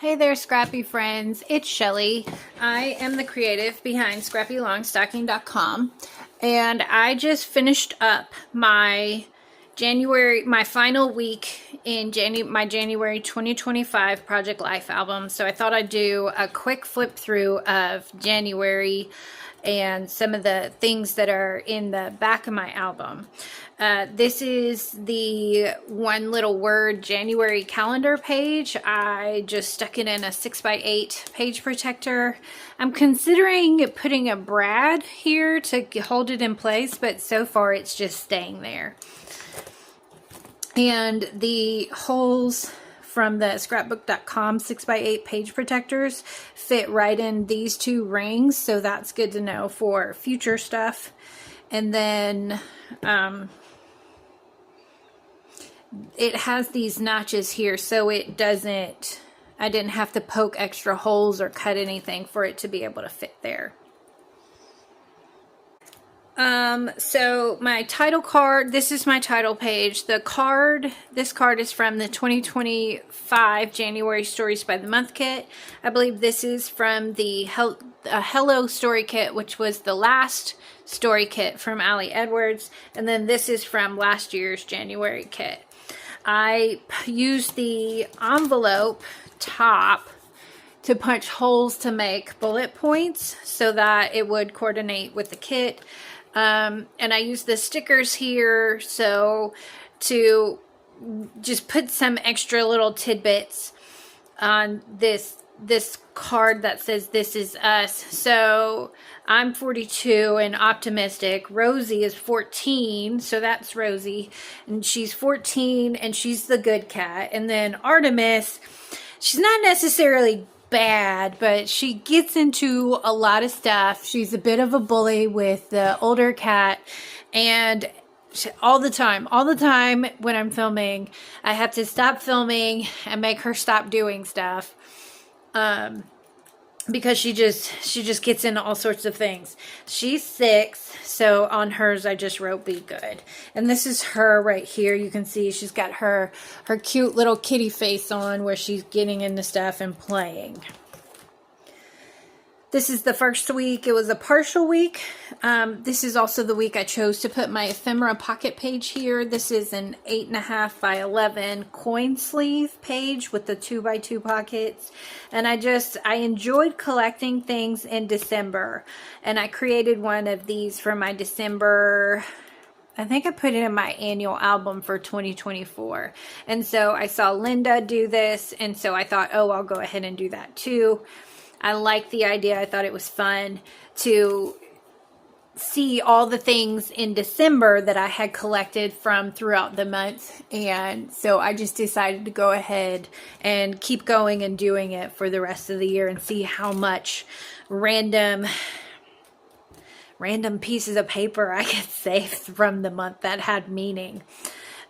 Hey there, Scrappy friends. It's Shelly. I am the creative behind ScrappyLongstocking.com, and I just finished up my final week in my January 2025 Project Life album. So I thought I'd do a quick flip through of January and some of the things that are in the back of my album. This is the one little word January calendar page. I just stuck it in a 6x8 page protector. I'm considering putting a brad here to hold it in place, but so far it's just staying there. And the holes from the scrapbook.com 6x8 page protectors fit right in these two rings, so that's good to know for future stuff. And then it has these notches here, so I didn't have to poke extra holes or cut anything for it to be able to fit there. So my title card, this is my title page. This card is from the 2025 January Stories by the Month kit. I believe this is from the Hello Story kit, which was the last story kit from Ali Edwards. And then this is from last year's January kit. I used the envelope top to punch holes to make bullet points so that it would coordinate with the kit. And I use the stickers here so to just put some extra little tidbits on this card that says "This is us." So I'm 42 and optimistic. Rosie is 14, so that's Rosie, and she's 14 and she's the good cat. And then Artemis, she's not necessarily bad, but she gets into a lot of stuff. She's a bit of a bully with the older cat, and all the time when I'm filming, I have to stop filming and make her stop doing stuff, because she just gets into all sorts of things. She's 6, so on hers I just wrote "Be good." And this is her right here. You can see she's got her cute little kitty face on where she's getting into stuff and playing. This is the first week. It was a partial week. This is also the week I chose to put my ephemera pocket page here. This is an 8.5 by 11 coin sleeve page with the 2x2 pockets. And I enjoyed collecting things in December. And I created one of these for my December, I think I put it in my annual album for 2024. And so I saw Linda do this, and so I thought, oh, I'll go ahead and do that too. I liked the idea. I thought it was fun to see all the things in December that I had collected from throughout the month. And so I just decided to go ahead and keep going and doing it for the rest of the year and see how much random pieces of paper I could save from the month that had meaning.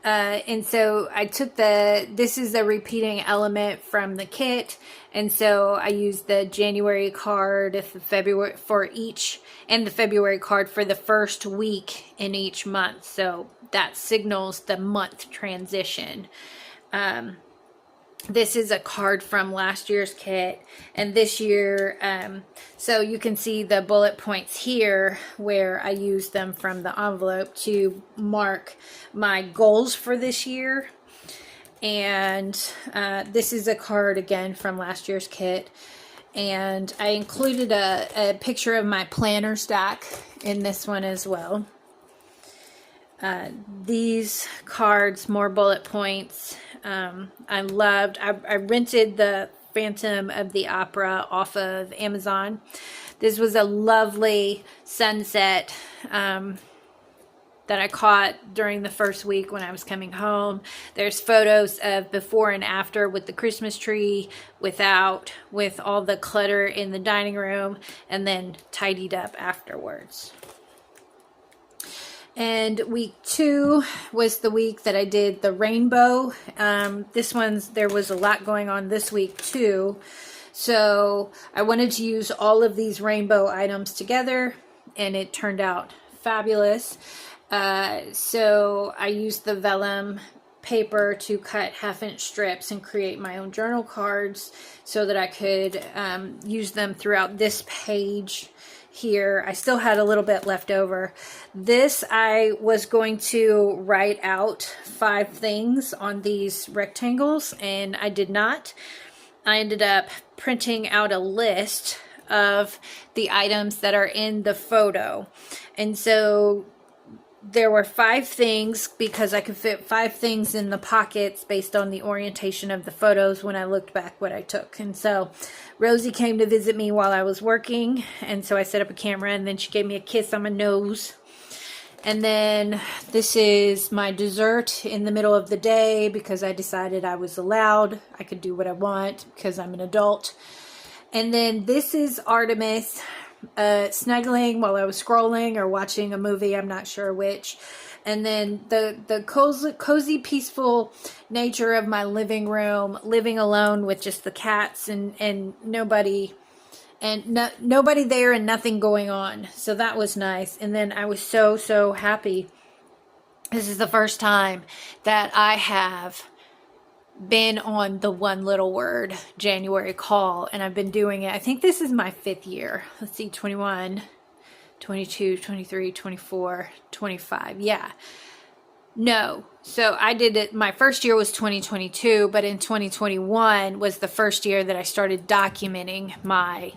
And so I took this is a repeating element from the kit. And so I used the January card, the February for each, and the February card for the first week in each month. So that signals the month transition. This is a card from last year's kit, and this year, so you can see the bullet points here where I used them from the envelope to mark my goals for this year. And this is a card again from last year's kit, and I included a picture of my planner stack in this one as well. These cards, more bullet points. I rented the Phantom of the Opera off of Amazon. This was a lovely sunset that I caught during the first week when I was coming home. There's photos of before and after with the Christmas tree, with all the clutter in the dining room, and then tidied up afterwards. And week 2 was the week that I did the rainbow. There was a lot going on this week too. So I wanted to use all of these rainbow items together, and it turned out fabulous. So I used the vellum paper to cut 1/2-inch strips and create my own journal cards so that I could use them throughout this page here. I still had a little bit left over. This, I was going to write out 5 things on these rectangles, and I did not. I ended up printing out a list of the items that are in the photo. And so there were 5 things because I could fit 5 things in the pockets based on the orientation of the photos when I looked back what I took. And so Rosie came to visit me while I was working, and so I set up a camera, and then she gave me a kiss on my nose. And then this is my dessert in the middle of the day because I decided I was allowed. I could do what I want because I'm an adult. And then this is Artemis snuggling while I was scrolling or watching a movie, I'm not sure which. And then the cozy, peaceful nature of my living room, living alone with just the cats and nobody there and nothing going on. So that was nice. And then I was so happy. This is the first time that I have been on the One Little Word January call, and I've been doing it. I think this is my 5th year. Let's see, 21, 22, 23, 24, 25. Yeah. No. So I did it. My first year was 2022, but in 2021 was the first year that I started documenting my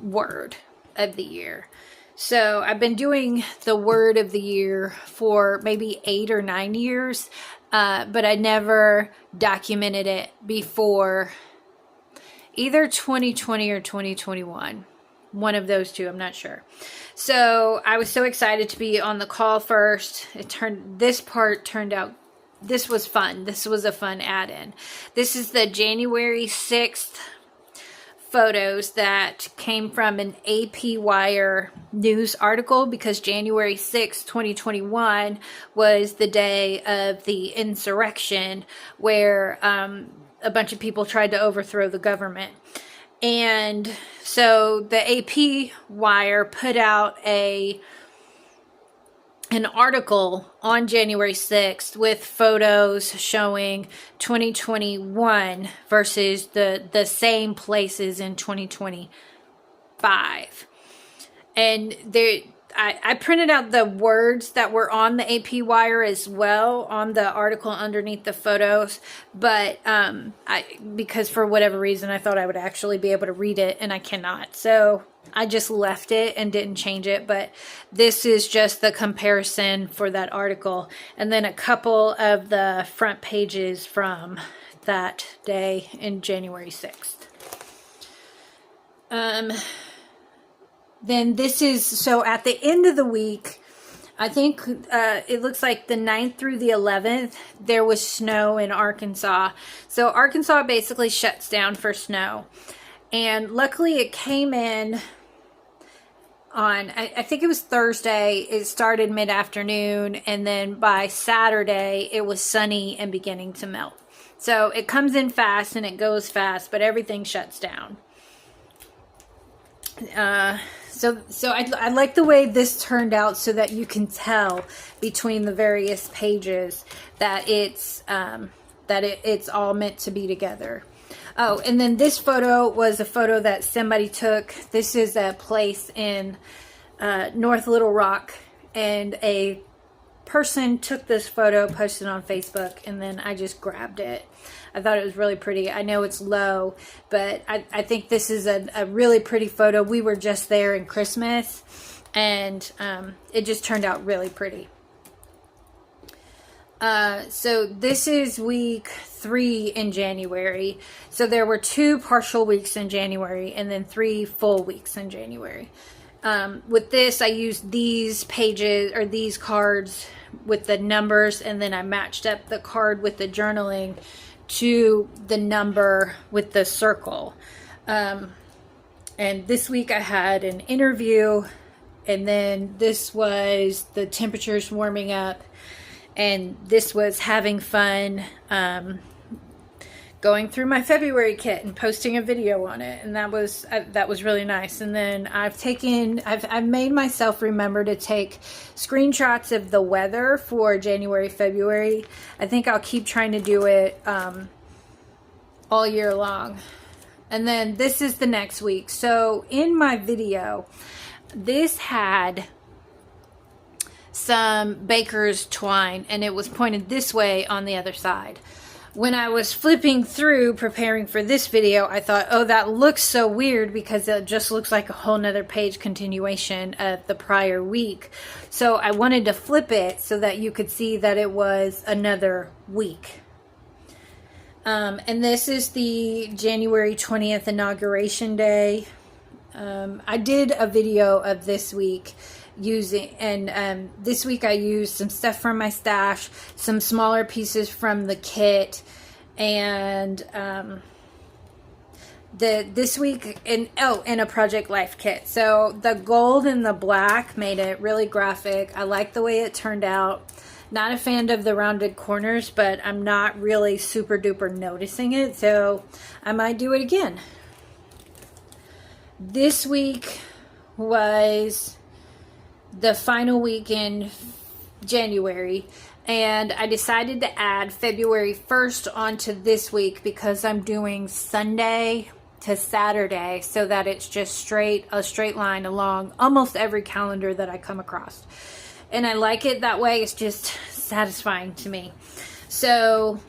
word of the year. So I've been doing the word of the year for maybe 8 or 9 years, but I never documented it before either 2020 or 2021. One of those two, I'm not sure. So I was so excited to be on the call first. This part turned out, this was fun. This was a fun add-in. This is the January 6th photos that came from an AP Wire news article because January 6, 2021 was the day of the insurrection where a bunch of people tried to overthrow the government. And so the AP Wire put out an article on January 6th with photos showing 2021 versus the same places in 2025. And I printed out the words that were on the AP Wire as well on the article underneath the photos, but because for whatever reason I thought I would actually be able to read it, and I cannot. So I just left it and didn't change it, but this is just the comparison for that article. And then a couple of the front pages from that day in January 6th. Then this is, so at the end of the week, I think it looks like the 9th through the 11th, there was snow in Arkansas. So Arkansas basically shuts down for snow. And luckily it came in on, I think it was Thursday. It started mid-afternoon, and then by Saturday it was sunny and beginning to melt. So it comes in fast and it goes fast, but everything shuts down. So I like the way this turned out so that you can tell between the various pages that it's all meant to be together. Oh, and then this photo was a photo that somebody took. This is a place in North Little Rock, and a person took this photo, posted it on Facebook, and then I just grabbed it. I thought it was really pretty. I know it's low, but I think this is a really pretty photo. We were just there in Christmas, and it just turned out really pretty. So this is week 3 in January. So there were 2 partial weeks in January and then 3 full weeks in January. With this, I used these pages or these cards with the numbers, and then I matched up the card with the journaling to the number with the circle. And this week I had an interview, and then this was the temperatures warming up. And this was having fun, going through my February kit and posting a video on it, and that was really nice. And then I've made myself remember to take screenshots of the weather for January, February. I think I'll keep trying to do it all year long. And then this is the next week. So in my video, this had some baker's twine, and it was pointed this way on the other side. When I was flipping through preparing for this video, I thought, oh, that looks so weird because it just looks like a whole nother page continuation of the prior week. So I wanted to flip it so that you could see that it was another week. And this is the January 20th inauguration day. I did a video of this week this week I used some stuff from my stash, some smaller pieces from the kit, and this week in a Project Life kit. So the gold and the black made it really graphic. I like the way it turned out. Not a fan of the rounded corners, but I'm not really super duper noticing it, so I might do it again. This week was the final week in January, and I decided to add February 1st onto this week because I'm doing Sunday to Saturday so that it's just a straight line along almost every calendar that I come across. And I like it that way. It's just satisfying to me. So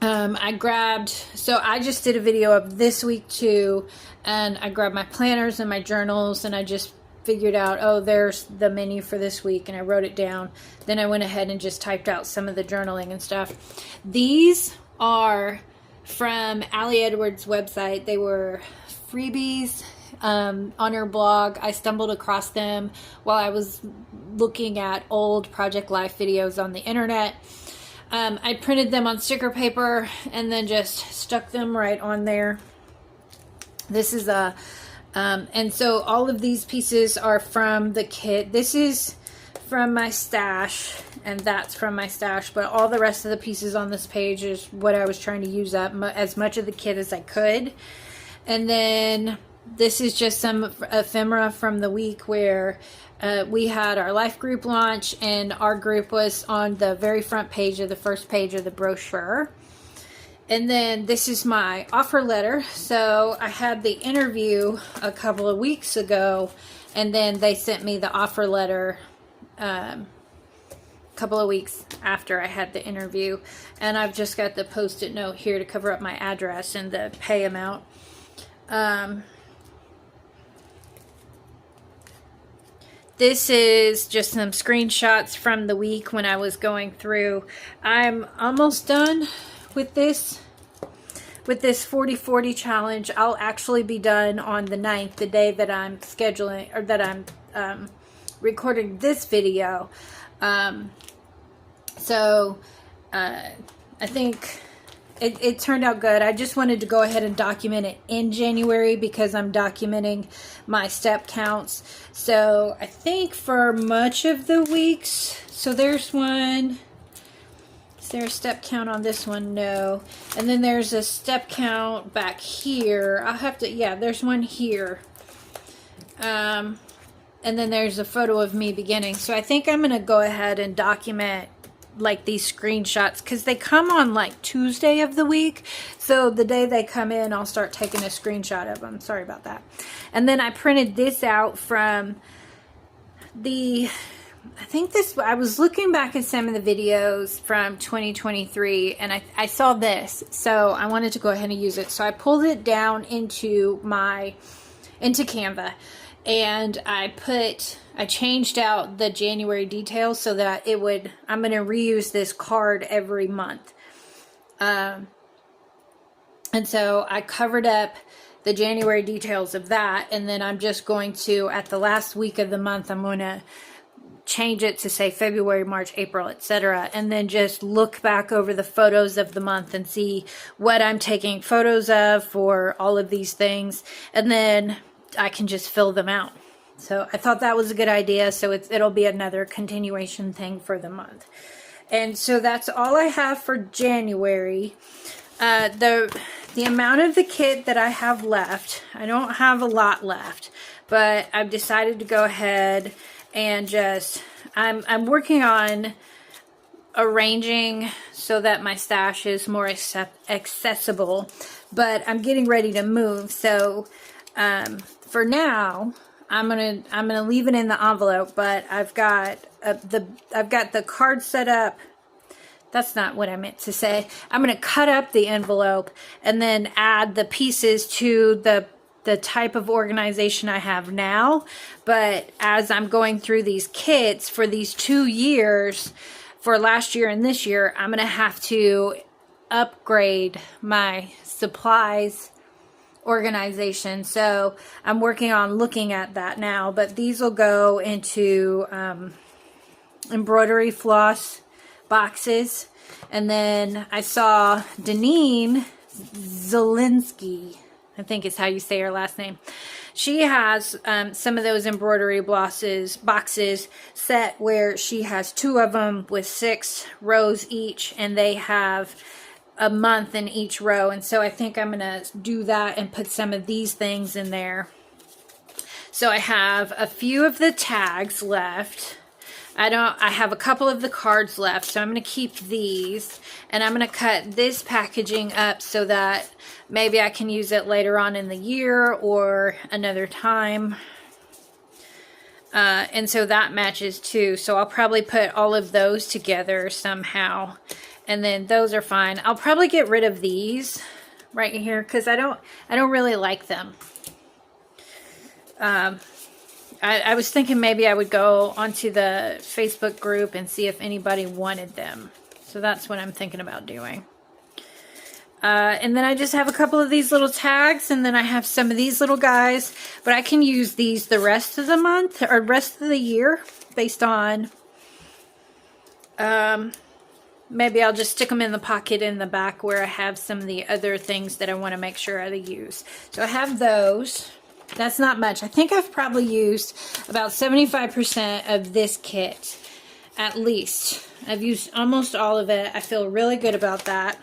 I just did a video of this week too, and I grabbed my planners and my journals, and I just figured out, oh, there's the menu for this week, and I wrote it down. Then I went ahead and just typed out some of the journaling and stuff. These are from Allie Edwards' website. They were freebies on her blog. I stumbled across them while I was looking at old Project Life videos on the internet. I printed them on sticker paper and then just stuck them right on there. This is and so all of these pieces are from the kit. This is from my stash, and that's from my stash, but all the rest of the pieces on this page is what I was trying to use up as much of the kit as I could. And then this is just some ephemera from the week where we had our life group launch, and our group was on the very front page of the first page of the brochure. And then this is my offer letter. So I had the interview a couple of weeks ago, and then they sent me the offer letter a couple of weeks after I had the interview. And I've just got the post-it note here to cover up my address and the pay amount. This is just some screenshots from the week when I was going through. I'm almost done with this 40-40 challenge. I'll actually be done on the 9th, the day that I'm scheduling, or that I'm recording this video. So I think it turned out good. I just wanted to go ahead and document it in January because I'm documenting my step counts. So I think for much of the weeks, so there's one. Is there a step count on this one? No. And then there's a step count back here. I'll have to, yeah, there's one here. And then there's a photo of me beginning. So I think I'm going to go ahead and document like these screenshots because they come on like Tuesday of the week. So the day they come in, I'll start taking a screenshot of them. Sorry about that. And then I printed this out from I was looking back at some of the videos from 2023, and I saw this, so I wanted to go ahead and use it. So I pulled it down into Canva, and I changed out the January details so that I'm going to reuse this card every month. And so I covered up the January details of that, and then I'm just going to, at the last week of the month, I'm going to change it to say February, March, April, etc. And then just look back over the photos of the month and see what I'm taking photos of for all of these things. And then I can just fill them out. So I thought that was a good idea. So it'll be another continuation thing for the month. And so that's all I have for January. The amount of the kit that I have left, I don't have a lot left, but I've decided to go ahead and just, I'm working on arranging so that my stash is more accessible, but I'm getting ready to move. So for now, I'm gonna leave it in the envelope, but I've got the card set up. That's not what I meant to say. I'm going to cut up the envelope and then add the pieces to the type of organization I have now. But as I'm going through these kits for these 2 years, for last year and this year, I'm going to have to upgrade my supplies organization. So I'm working on looking at that now. But these will go into embroidery floss boxes. And then I saw Deneen Zielinski, I think is how you say her last name. She has some of those embroidery boxes set where she has 2 of them with 6 rows each, and they have a month in each row. And so I think I'm going to do that and put some of these things in there. So I have a few of the tags left. I have a couple of the cards left, so I'm going to keep these, and I'm going to cut this packaging up so that maybe I can use it later on in the year or another time. And so that matches too. So I'll probably put all of those together somehow, and then those are fine. I'll probably get rid of these right here because I don't really like them. I was thinking maybe I would go onto the Facebook group and see if anybody wanted them. So that's what I'm thinking about doing. And then I just have a couple of these little tags, and then I have some of these little guys. But I can use these the rest of the month or rest of the year based on... maybe I'll just stick them in the pocket in the back where I have some of the other things that I want to make sure I use. So I have those. That's not much. I think I've probably used about 75% of this kit, at least. I've used almost all of it. I feel really good about that.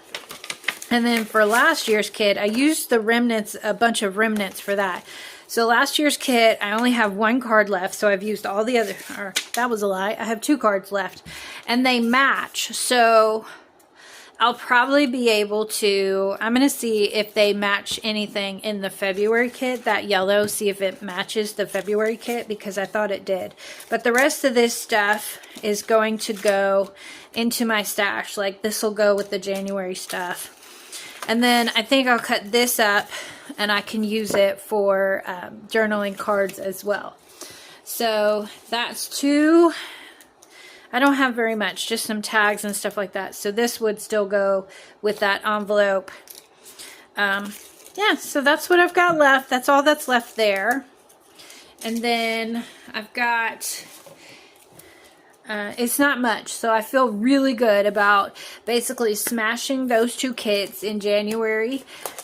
And then for last year's kit, I used the remnants, a bunch of remnants for that. So last year's kit, I only have 1 card left, so I've used all the other, or that was a lie. I have 2 cards left, and they match. So I'll probably be able to, I'm going to see if they match anything in the February kit, that yellow, see if it matches the February kit, because I thought it did. But the rest of this stuff is going to go into my stash. Like this will go with the January stuff. And then I think I'll cut this up and I can use it for journaling cards as well. So that's 2. I don't have very much, just some tags and stuff like that. So this would still go with that envelope. Yeah, so that's what I've got left. That's all that's left there. And then I've got, it's not much. So I feel really good about basically smashing those 2 kits in January.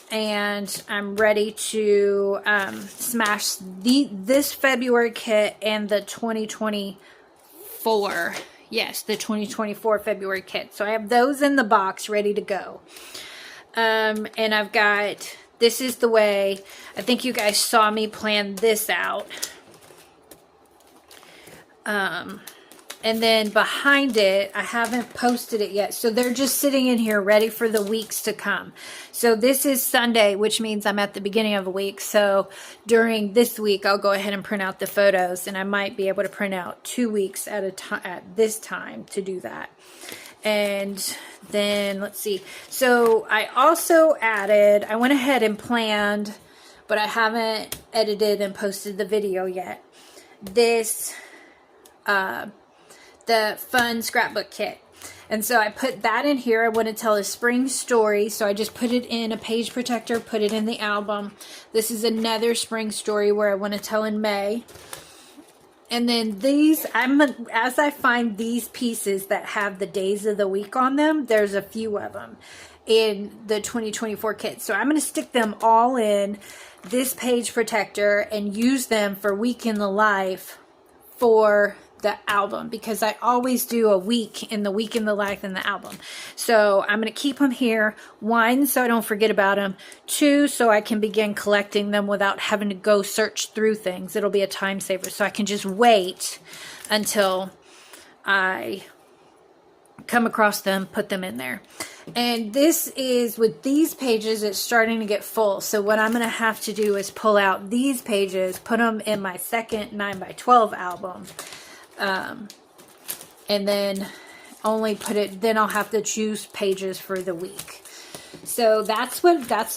And I'm ready to smash this February kit and the 2024. Yes, the 2024 February kit. So I have those in the box ready to go. And I've got, this is the way, I think you guys saw me plan this out. And then behind it, I haven't posted it yet. So they're just sitting in here ready for the weeks to come. So this is Sunday, which means I'm at the beginning of a week. So during this week, I'll go ahead and print out the photos, and I might be able to print out 2 weeks at a time at this time to do that. And then let's see. So I also added, I went ahead and planned, but I haven't edited and posted the video yet. This, the fun scrapbook kit. And so I put that in here. I want to tell a spring story, so I just put it in a page protector, put it in the album. This is another spring story where I want to tell in May. And then these, as I find these pieces that have the days of the week on them, there's a few of them in the 2024 kit. So I'm going to stick them all in this page protector and use them for week in the life for the album, because I always do a week in the life in the album. So I'm going to keep them here. 1, so I don't forget about them. 2, so I can begin collecting them without having to go search through things. It'll be a time saver, so I can just wait until I come across them, put them in there. And this is, with these pages, it's starting to get full. So what I'm going to have to do is pull out these pages, put them in my second 9x12 album. And then only put it, then I'll have to choose pages for the week. So that's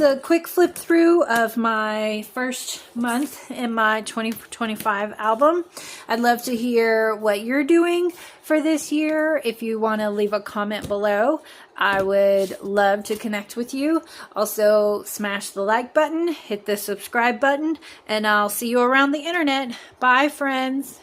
a quick flip through of my first month in my 2025 album. I'd love to hear what you're doing for this year. If you want to leave a comment below, I would love to connect with you. Also, smash the like button, hit the subscribe button, and I'll see you around the internet. Bye, friends.